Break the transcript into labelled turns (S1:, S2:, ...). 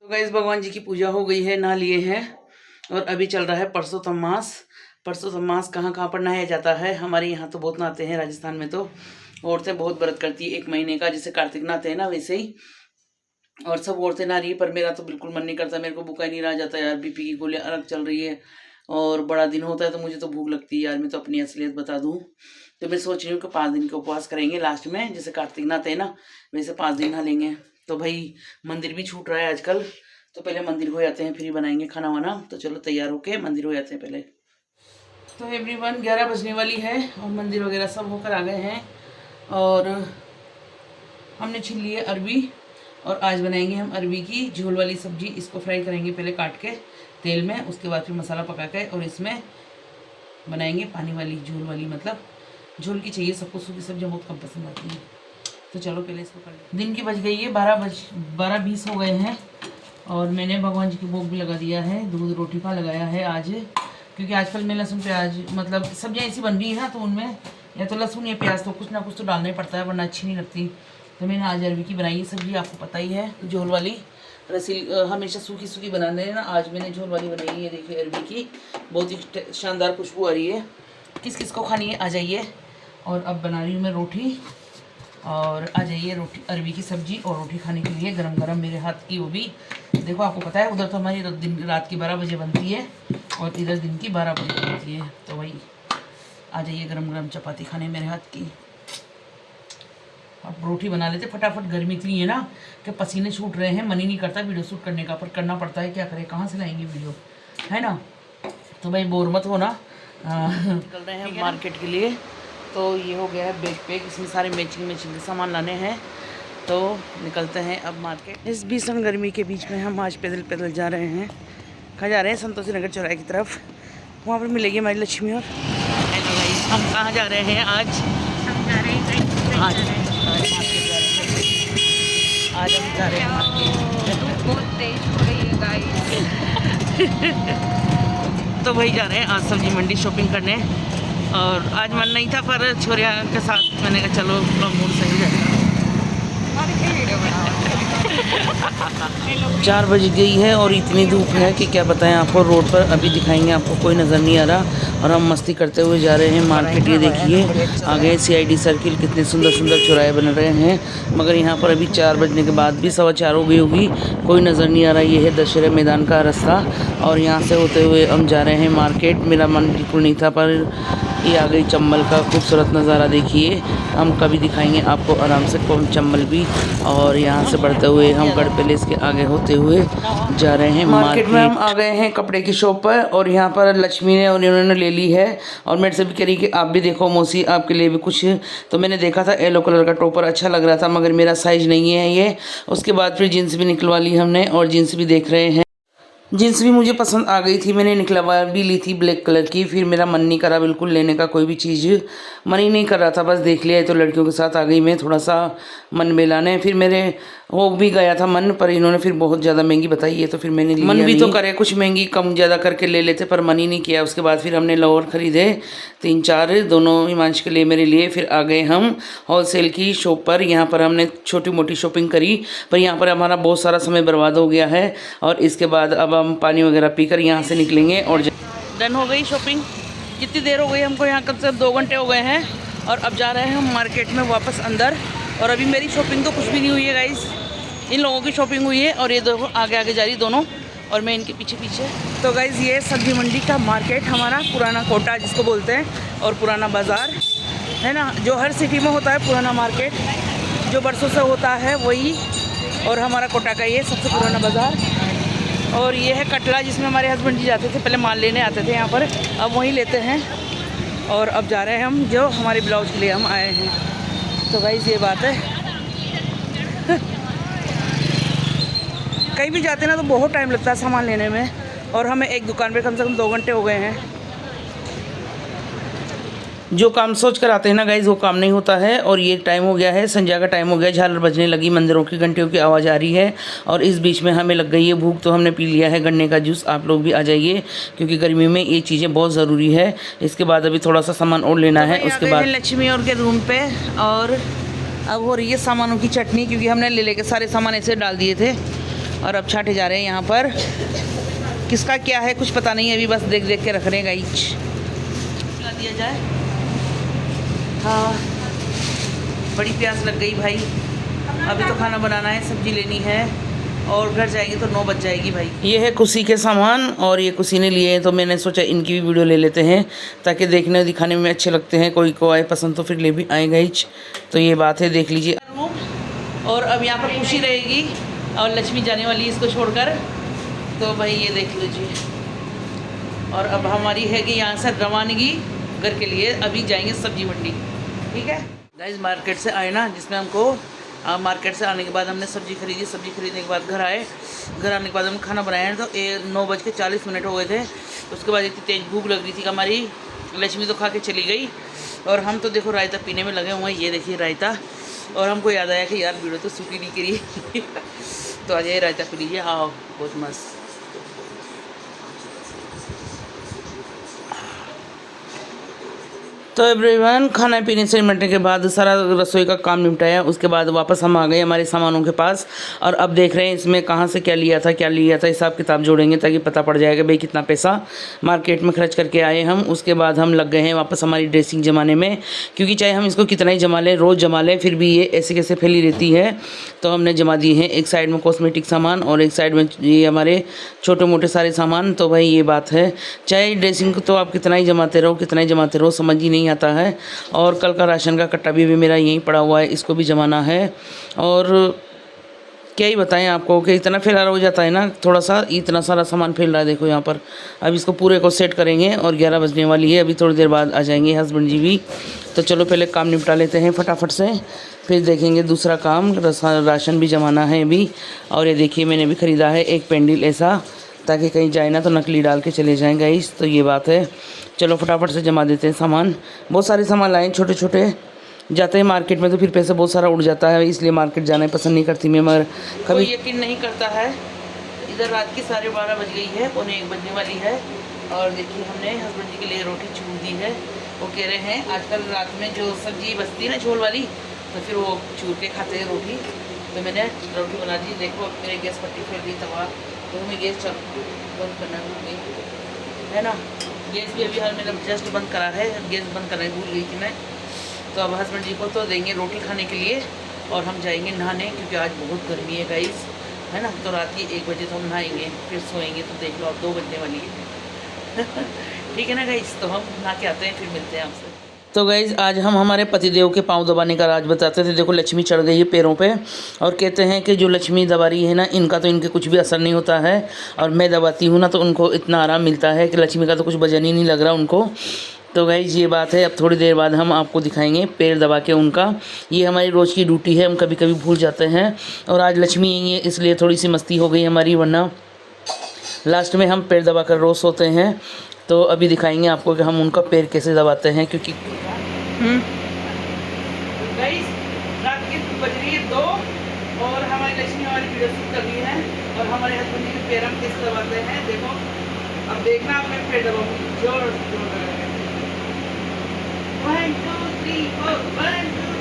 S1: तो गाइस भगवान जी की पूजा हो गई है, नहा लिए हैं और अभी चल रहा है परसोत्तम मास। परसोत्तम मास कहाँ कहाँ पर नहाया जाता है, हमारे यहाँ तो बहुत नहाते हैं। राजस्थान में तो औरतें बहुत व्रत करती है 1 महीने का, जैसे कार्तिक नहाते हैं ना वैसे ही। और सब औरतें नहा रही है, पर मेरा तो बिल्कुल मन नहीं करता, मेरे को भूखा ही नहीं रहा जाता यार। बीपी की गोली अलग चल रही है और बड़ा दिन होता है तो मुझे तो भूख लगती है यार। मैं तो अपनी असलियत बता दूँ तो मैं सोच रही हूँ कि 5 दिन का उपवास करेंगे लास्ट में, जैसे कार्तिक नहाते हैं ना वैसे 5 दिन नहा लेंगे। तो भाई मंदिर भी छूट रहा है आजकल, तो पहले मंदिर हो जाते हैं फिर ही बनाएंगे खाना वाना। तो चलो तैयार होके मंदिर हो जाते हैं पहले। तो एवरीवन 11 बजने वाली है और मंदिर वगैरह सब होकर आ गए हैं और हमने छील ली है अरबी और आज बनाएंगे हम अरबी की झोल वाली सब्जी। इसको फ्राई करेंगे पहले काट के तेल में, उसके बाद फिर मसाला पका के और इसमें बनाएंगे पानी वाली झोल वाली, मतलब झोल की चाहिए सबको, सूखी सब्जियाँ बहुत कम पसंद आती हैं। तो चलो पहले इसको कर लें। दिन की बज गई है 12:20 हो गए हैं और मैंने भगवान जी की भोग भी लगा दिया है। दूध रोटी का लगाया है आज, क्योंकि आजकल में लहसुन प्याज मतलब सब्जियाँ ऐसी बन रही है ना, तो उनमें या तो लहसुन या प्याज तो कुछ ना कुछ तो डालना ही पड़ता है, वरना अच्छी नहीं लगती। तो मैंने आज अरबी की बनाई है सब्जी, आपको पता ही है झोल वाली। रसील हमेशा सूखी सूखी बनाते हैं ना, आज मैंने झोल वाली बनाई है। देखिए अरबी की बहुत ही शानदार खुशबू आ रही है। किस किस को खानी है आ जाइए। और अब बना रही हूँ मैं रोटी, और आ जाइए रोटी अरबी की सब्जी और रोटी खाने के लिए गरम गरम मेरे हाथ की। वो भी देखो, आपको पता है उधर तो हमारी रात की 12 बजे बनती है और इधर दिन की 12 बजे बनती है। तो वही आ जाइए गरम गरम चपाती खाने मेरे हाथ की। अब रोटी बना लेते फटाफट, गर्मी इतनी है ना कि पसीने छूट रहे हैं, मन ही नहीं करता वीडियो शूट करने का, पर करना पड़ता है, क्या करें, कहाँ से लाएंगे वीडियो, है ना। तो भाई बोर मत होना। निकल रहे हैं मार्केट के लिए। तो ये हो गया है बैग पैक, इसमें सारे मैचिंग के सामान लाने हैं, तो निकलते हैं अब मार्केट। इस भीषण गर्मी के बीच में हम आज पैदल पैदल जा रहे हैं। कहाँ जा रहे हैं? संतोषी नगर चौराहे की तरफ, वहाँ पर मिलेगी हमारी लक्ष्मी। और हेलो गाइस, हम कहाँ जा रहे हैं आज?
S2: हम जा रहे हैं
S1: आज हम जा रहे हैं मार्केट।
S2: धूप बहुत तेज हो रही है गाइस।
S1: तो वही जा रहे हैं आज सब्जी मंडी शॉपिंग करने। और आज मन नहीं था, पर छोरिया के साथ मैंने कहा चलो मूड सही जाएगा। 4 बज गई है और इतनी धूप है कि क्या बताएं आपको। रोड पर अभी दिखाएंगे आपको, कोई नज़र नहीं आ रहा और हम मस्ती करते हुए जा रहे हैं मार्केट। ये देखिए आगे CID सर्किल, कितने सुंदर सुंदर चौराहे बन रहे हैं, मगर यहाँ पर अभी 4 बजने के बाद भी 4:15 हो गई होगी, कोई नज़र नहीं आ रहा। ये है दशहरा मैदान का रास्ता और यहाँ से होते हुए हम जा रहे हैं मार्केट। मेरा मन बिल्कुल नहीं था, पर ये आ गई चंबल का खूबसूरत नज़ारा। देखिए हम कभी दिखाएंगे आपको आराम से कौन चंबल भी। और यहाँ से बढ़ते हुए हम गढ़ पैलेस के आगे होते हुए जा रहे हैं मार्केट में। हम आ गए हैं कपड़े की शॉप पर और यहाँ पर लक्ष्मी ने और इन्होंने ले ली है और मेरे से भी कह रही कि आप भी देखो मौसी, आपके लिए भी कुछ। तो मैंने देखा था येलो कलर का टॉपर अच्छा लग रहा था, मगर मेरा साइज़ नहीं है ये। उसके बाद फिर जीन्स भी निकलवा ली हमने और जीन्स भी देख रहे हैं। जीन्स भी मुझे पसंद आ गई थी, मैंने निकलवा भी ली थी ब्लैक कलर की। फिर मेरा मन नहीं करा बिल्कुल लेने का, कोई भी चीज़ मन ही नहीं कर रहा था, बस देख लिया। तो लड़कियों के साथ आ गई मैं थोड़ा सा मन मिलाने। फिर मेरे हो भी गया था मन, पर इन्होंने फिर बहुत ज़्यादा महंगी बताई है, तो फिर मैंने लिया। मन भी तो करे कुछ महंगी कम ज़्यादा करके ले लेते, पर मन ही नहीं किया। उसके बाद फिर हमने लोअर ख़रीदे 3-4, दोनों हिमांश के लिए मेरे लिए। फिर आ गए हम होलसेल की शॉप पर। यहाँ पर हमने छोटी मोटी शॉपिंग करी, पर यहाँ पर हमारा बहुत सारा समय बर्बाद हो गया है। और इसके बाद अब हम पानी वगैरह पीकर यहाँ से निकलेंगे। और डन हो गई शॉपिंग। कितनी देर हो गई हमको, यहाँ कम से कम 2 घंटे हो गए हैं और अब जा रहे हैं हम मार्केट में वापस अंदर। और अभी मेरी शॉपिंग तो कुछ भी नहीं हुई है गाइस, इन लोगों की शॉपिंग हुई है। और ये देखो आगे आगे जा रही दोनों और मैं इनके पीछे पीछे। तो गाइस ये सब्जी मंडी का मार्केट हमारा, पुराना कोटा जिसको बोलते हैं, और पुराना बाज़ार है ना, जो हर सिटी में होता है पुराना मार्केट, जो बरसों से होता है वही। और हमारा कोटा का ये सबसे पुराना बाज़ार। और ये है कटला, जिसमें हमारे हस्बैंड जी जाते थे, पहले माल लेने आते थे यहाँ पर, अब वहीं लेते हैं। और अब जा रहे हैं हम जो हमारे ब्लाउज के लिए हम आए हैं। तो गाइस ये बात है कहीं भी जाते ना तो बहुत टाइम लगता है सामान लेने में, और हमें एक दुकान पे कम से कम 2 घंटे हो गए हैं। जो काम सोच कर आते हैं ना गाइज वो काम नहीं होता है। और ये टाइम हो गया है, संध्या का टाइम हो गया, झालर बजने लगी, मंदिरों की घंटियों की आवाज़ आ रही है। और इस बीच में हमें लग गई है भूख, तो हमने पी लिया है गन्ने का जूस। आप लोग भी आ जाइए, क्योंकि गर्मी में ये चीज़ें बहुत ज़रूरी है। इसके बाद अभी थोड़ा सा सामान और लेना है। उसके बाद लक्ष्मी और के रूम पे, और अब हो रही है सामानों की चटनी, क्योंकि हमने ले लेके सारे सामान ऐसे डाल दिए थे। और अब छाटे जा रहे हैं यहाँ पर। किसका क्या है कुछ पता नहीं है अभी, बस देख देख के रख रहे हैं गाइस। खिला दिया जाए। हाँ बड़ी प्यास लग गई भाई। अभी तो खाना बनाना है, सब्जी लेनी है और घर जाएंगे तो 9 बज जाएगी भाई। ये है कुसी के सामान और ये कुसी ने लिए हैं, तो मैंने सोचा इनकी भी वीडियो ले लेते हैं ताकि देखने और दिखाने में अच्छे लगते हैं। कोई को आए पसंद तो फिर ले भी आएगा ही। तो ये बात है, देख लीजिए। और अब यहाँ पर खुशी रहेगी और लक्ष्मी जाने वाली है इसको छोड़कर। तो भाई ये देख लीजिए। और अब हमारी है कि यहाँ से रवानगी घर के लिए। अभी जाएंगे सब्जी मंडी, ठीक है गाइस। मार्केट से आए ना, जिसमें हमको मार्केट से आने के बाद हमने सब्जी खरीदी। सब्जी खरीदने के बाद घर आए। घर आने के बाद हम खाना बनाया तो 9:40 हो गए थे। उसके बाद इतनी तेज़ भूख लग रही थी कि हमारी लक्ष्मी तो खा के चली गई और हम तो देखो रायता पीने में लगे हुए हैं। ये देखिए रायता। और हमको याद आया कि यार वीडियो तो सूखी नहीं करी तो आ जाइए रायता पी लीजिए। हाँ बहुत मस्त। तो एवरीवन, खाना पीने से निपटने के बाद सारा रसोई का काम निपटाया। उसके बाद वापस हम आ गए हमारे सामानों के पास और अब देख रहे हैं इसमें कहाँ से क्या लिया था हिसाब किताब जोड़ेंगे ताकि पता पड़ जाएगा भाई कितना पैसा मार्केट में खर्च करके आए हम। उसके बाद हम लग गए हैं वापस हमारी ड्रेसिंग जमाने में, क्योंकि चाहे हम इसको कितना ही जमा लें, रोज़ जमा लें, फिर भी ये ऐसे कैसे फैली रहती है। तो हमने जमा दिए हैं एक साइड में कॉस्मेटिक सामान और एक साइड में ये हमारे छोटे मोटे सारे सामान। तो भाई ये बात है, चाहे ड्रेसिंग को तो आप कितना ही जमाते रहो समझ ही नहीं आता है। और कल का राशन का कट्टा भी मेरा यहीं पड़ा हुआ है, इसको भी जमाना है। और क्या ही बताएं आपको कि इतना फैला हो जाता है ना, थोड़ा सा इतना सारा सामान फैल रहा है। देखो यहाँ पर अब इसको पूरे को सेट करेंगे और 11 बजने वाली है। अभी थोड़ी देर बाद आ जाएंगे हस्बैंड जी भी। तो चलो पहले काम निपटा लेते हैं फटाफट से, फिर देखेंगे दूसरा काम। राशन भी जमाना है अभी। और ये देखिए मैंने भी ख़रीदा है एक पेंडिल ऐसा, ताकि कहीं जाए ना तो नकली डाल के चले जाएँ गाइस। तो ये बात है, चलो फटाफट से जमा देते हैं सामान। बहुत सारे सामान लाए छोटे छोटे। जाते हैं मार्केट में तो फिर पैसा बहुत सारा उड़ जाता है, इसलिए मार्केट जाना पसंद नहीं करती मैं। मगर कभी यकीन नहीं करता है। इधर रात की 12:30 बज गई है, 1:45 बजने वाली है। और देखिए हमने हस्बैंड जी के लिए रोटी चूर दी है। वो कह रहे हैं आजकल रात में जो सब्जी बचती है ना झोल वाली, तो फिर वो चूर के खाते हैं रोटी। तो मैंने रोटी बना दी। देखो मेरे गैस पट्टी फैल गई तवा, तो हमें गैस बंद करना है ना। गैस भी अभी हाल मैंने जस्ट बंद करा है, गैस बंद करना भूल गई थी मैं। तो अब हस्बैंड जी को तो देंगे रोटी खाने के लिए और हम जाएंगे नहाने, क्योंकि आज बहुत गर्मी है गाइस, है ना। तो रात की 1 बजे तो हम नहाएंगे, फिर सोएंगे। तो देख लो अब 2 बजने वाली है ठीक है ना गाइस। तो हम नहा के आते हैं, फिर मिलते हैं आपसे। तो गाइज़ आज हम हमारे पतिदेव के पाँव दबाने का राज बताते थे। देखो लक्ष्मी चढ़ गई है पैरों पे और कहते हैं कि जो लक्ष्मी दबा रही है ना, इनका तो इनके कुछ भी असर नहीं होता है। और मैं दबाती हूँ ना तो उनको इतना आराम मिलता है कि लक्ष्मी का तो कुछ वजन ही नहीं लग रहा उनको। तो गाइज़ ये बात है। अब थोड़ी देर बाद हम आपको दिखाएंगे पैर दबा के उनका। ये हमारी रोज़ की ड्यूटी है, हम कभी कभी भूल जाते हैं। और आज लक्ष्मी यही है इसलिए थोड़ी सी मस्ती हो गई हमारी, वरना लास्ट में हम पैर दबा कर रोज़ सोते हैं। तो अभी दिखाएंगे आपको कि हम उनका पैर कैसे दबाते हैं, क्योंकि गाइस रात की बज रही है 2 और हमारी लक्ष्मी हमारी वीडियो शूट कर रही है और हमारे हस्बैंड जी के पैर हम कैसे दबाते हैं देखो। अब देखना आप मैं पैर दबाऊंगी जोर जोर। 1 2 3 4 1 2